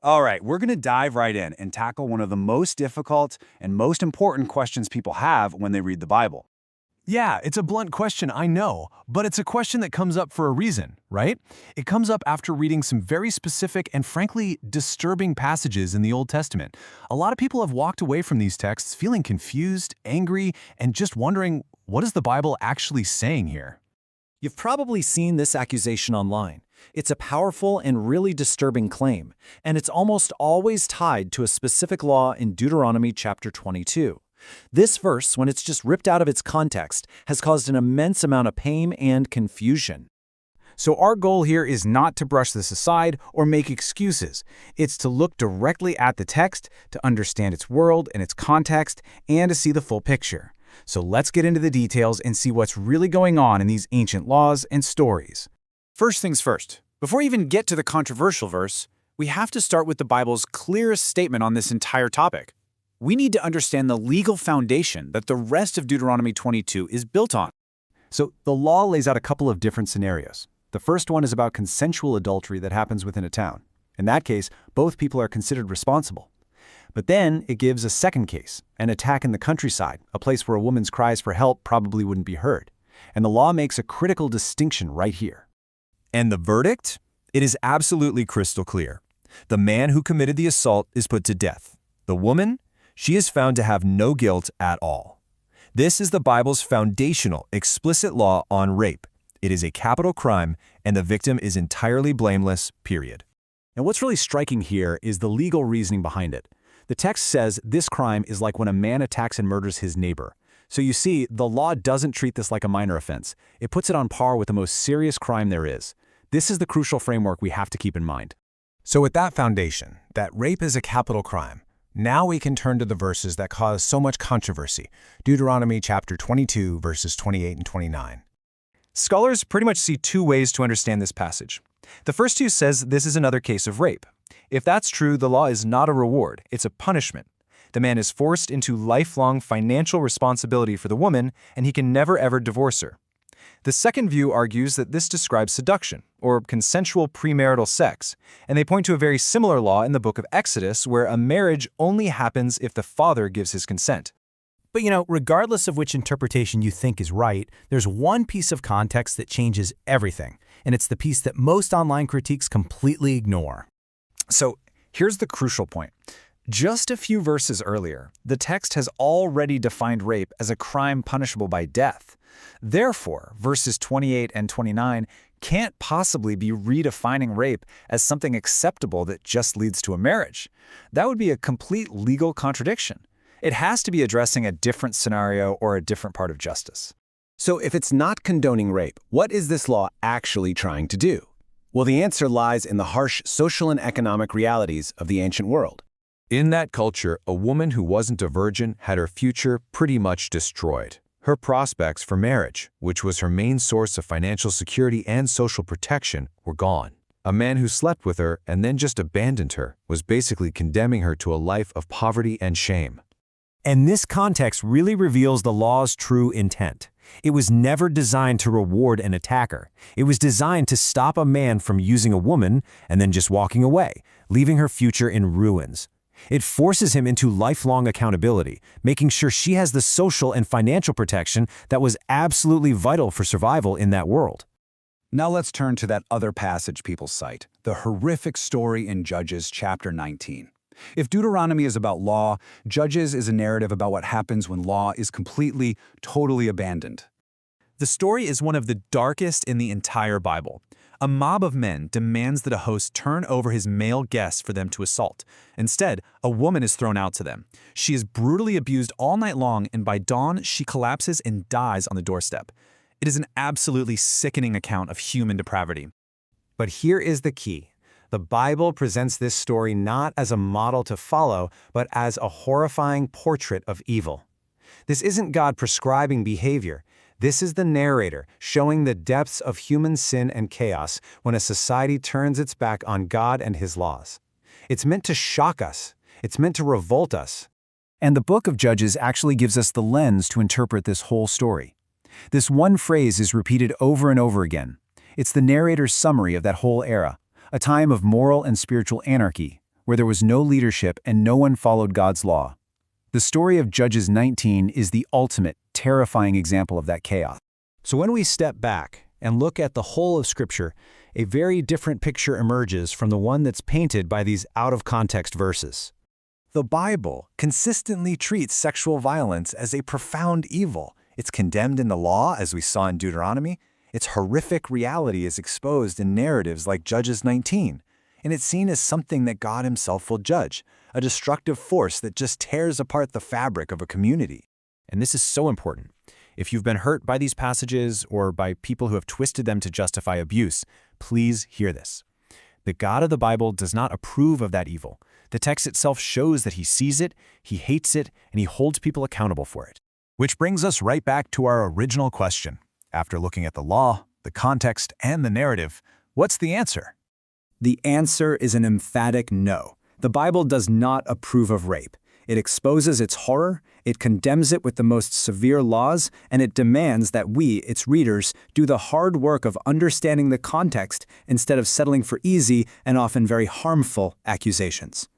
All right, we're going to dive right in and tackle one of the most difficult and most important questions people have when they read the Bible. Yeah, it's a blunt question, I know, but it's a question that comes up for a reason, right? It comes up after reading some very specific and frankly disturbing passages in the Old Testament. A lot of people have walked away from these texts feeling confused, angry, and just wondering, what is the Bible actually saying here? You've probably seen this accusation online. It's a powerful and really disturbing claim, and it's almost always tied to a specific law in Deuteronomy chapter 22. This verse, when it's just ripped out of its context, has caused an immense amount of pain and confusion. So our goal here is not to brush this aside or make excuses. It's to look directly at the text, to understand its world and its context, and to see the full picture. So let's get into the details and see what's really going on in these ancient laws and stories. First things first, before we even get to the controversial verse, we have to start with the Bible's clearest statement on this entire topic. We need to understand the legal foundation that the rest of Deuteronomy 22 is built on. So the law lays out a couple of different scenarios. The first one is about consensual adultery that happens within a town. In that case, both people are considered responsible. But then it gives a second case, an attack in the countryside, a place where a woman's cries for help probably wouldn't be heard. And the law makes a critical distinction right here. And the verdict? It is absolutely crystal clear. The man who committed the assault is put to death. The woman? She is found to have no guilt at all. This is the Bible's foundational, explicit law on rape. It is a capital crime, and the victim is entirely blameless, period. And what's really striking here is the legal reasoning behind it. The text says this crime is like when a man attacks and murders his neighbor. So you see, the law doesn't treat this like a minor offense. It puts it on par with the most serious crime there is. This is the crucial framework we have to keep in mind. So with that foundation, that rape is a capital crime, now we can turn to the verses that cause so much controversy. Deuteronomy chapter 22, verses 28 and 29. Scholars pretty much see two ways to understand this passage. The first two says this is another case of rape. If that's true, the law is not a reward, it's a punishment. The man is forced into lifelong financial responsibility for the woman, and he can never ever divorce her. The second view argues that this describes seduction, or consensual premarital sex, and they point to a very similar law in the book of Exodus where a marriage only happens if the father gives his consent. But regardless of which interpretation you think is right, there's one piece of context that changes everything, and it's the piece that most online critiques completely ignore. So here's the crucial point. Just a few verses earlier, the text has already defined rape as a crime punishable by death. Therefore, verses 28 and 29 can't possibly be redefining rape as something acceptable that just leads to a marriage. That would be a complete legal contradiction. It has to be addressing a different scenario or a different part of justice. So if it's not condoning rape, what is this law actually trying to do? Well, the answer lies in the harsh social and economic realities of the ancient world. In that culture, a woman who wasn't a virgin had her future pretty much destroyed. Her prospects for marriage, which was her main source of financial security and social protection, were gone. A man who slept with her and then just abandoned her was basically condemning her to a life of poverty and shame. And this context really reveals the law's true intent. It was never designed to reward an attacker. It was designed to stop a man from using a woman and then just walking away, leaving her future in ruins. It forces him into lifelong accountability, making sure she has the social and financial protection that was absolutely vital for survival in that world. Now let's turn to that other passage people cite, the horrific story in Judges chapter 19. If Deuteronomy is about law, Judges is a narrative about what happens when law is completely, totally abandoned. The story is one of the darkest in the entire Bible. A mob of men demands that a host turn over his male guests for them to assault. Instead, a woman is thrown out to them. She is brutally abused all night long, and by dawn, she collapses and dies on the doorstep. It is an absolutely sickening account of human depravity. But here is the key. The Bible presents this story not as a model to follow, but as a horrifying portrait of evil. This isn't God prescribing behavior. This is the narrator showing the depths of human sin and chaos when a society turns its back on God and His laws. It's meant to shock us. It's meant to revolt us. And the book of Judges actually gives us the lens to interpret this whole story. This one phrase is repeated over and over again. It's the narrator's summary of that whole era, a time of moral and spiritual anarchy, where there was no leadership and no one followed God's law. The story of Judges 19 is the ultimate, terrifying example of that chaos. So when we step back and look at the whole of Scripture, a very different picture emerges from the one that's painted by these out-of-context verses. The Bible consistently treats sexual violence as a profound evil. It's condemned in the law, as we saw in Deuteronomy. Its horrific reality is exposed in narratives like Judges 19. And it's seen as something that God himself will judge, a destructive force that just tears apart the fabric of a community. And this is so important. If you've been hurt by these passages or by people who have twisted them to justify abuse, please hear this. The God of the Bible does not approve of that evil. The text itself shows that he sees it, he hates it, and he holds people accountable for it. Which brings us right back to our original question. After looking at the law, the context, and the narrative, what's the answer? The answer is an emphatic no. The Bible does not approve of rape. It exposes its horror, it condemns it with the most severe laws, and it demands that we, its readers, do the hard work of understanding the context instead of settling for easy and often very harmful accusations.